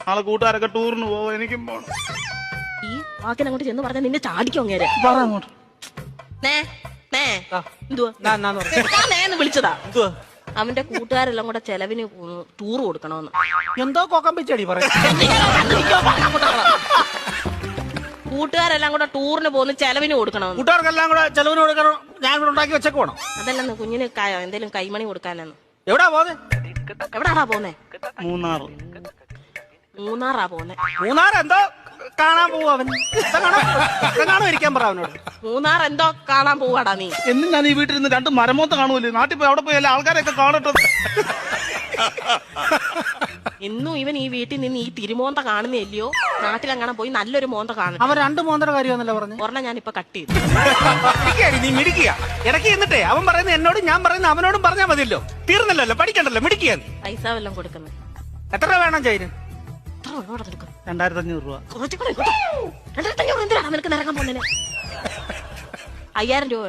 നാളെ കൂട്ടുകാരൊക്കെ ടൂറിന് പോവാ, എനിക്കും പോണം. ഈ വാക്കിനെ അങ്ങോട്ട് ചെന്ന് പറഞ്ഞാൽ നിന്നെ ചാടിക്കും അങ്ങേരെ. പറ അങ്ങോട്ട്. എന്തുവാ ഞാൻ നേന്ന് വിളിച്ചതാ. അവന്റെ കൂട്ടുകാരെല്ലാം കൂടെ ചെലവിന് ടൂർ കൊടുക്കണമെന്ന്. എന്തോ കോക്കം പിച്ചടി പറയാ. കൂട്ടുകാരെല്ലാം കൂടെ ടൂറിന് പോകുന്ന ചെലവിന് കൊടുക്കണമെന്ന്. കൂട്ടുകാർക്കെല്ലാം കൂടെ ചെലവിന് കൊടുക്കണം. ഞാൻ കൂടെ ഉണ്ടാക്കി വെച്ചേക്ക് അതല്ലെന്ന് കുഞ്ഞിന് എന്തേലും കൈമണി കൊടുക്കാനെന്ന്. എവിടാ പോന്നെ? എവിടാടാ പോന്നെ? മൂന്നാറാ പോന്നെ. മൂന്നാർ എന്തോ കാണാൻ പോവാ അവൻ. കാണോ ഇരിക്കാൻ പറ അവനോട്. മൂന്നാർ എന്തോ കാണാൻ പോവാടാ നീ. എന്നും ഞാൻ ഈ വീട്ടിൽ നിന്ന് 2 മരമോത്ത കാണൂല്ലേ, നാട്ടിൽ പോയി അവിടെ പോയി എല്ലാ ആൾക്കാരെയൊക്കെ കാണട്ടെ. ഇന്നും ഇവൻ ഈ വീട്ടിൽ നിന്ന് ഈ തിരുമോന്ത കാണുന്നില്ലയോ, നാട്ടിലെങ്ങനെ പോയി നല്ലൊരു മോന്ത കാണും. അവൻ 2 മോന്തര കാര്യമെന്നല്ല പറഞ്ഞു. ഒരെണ്ണം ഞാനിപ്പോ കട്ട് ചെയ്തു. നീ മിടിക്കുക ഇടയ്ക്ക് എന്നിട്ടേ അവൻ പറയുന്നത് എന്നോടും ഞാൻ പറയുന്നത് അവനോടും പറഞ്ഞാൽ മതിയല്ലോ. തീർന്നല്ലോ, പഠിക്കണ്ടല്ലോ, മിടിക്കുക. പൈസ വല്ലതും കൊടുക്കുന്നത് എത്ര രൂപ വേണം ചൈന്? 2500 രൂപ. 2500 എന്തിനാണ് നിനക്ക് നിറങ്ങാൻ പോകുന്നതിന്? 5000 രൂപ.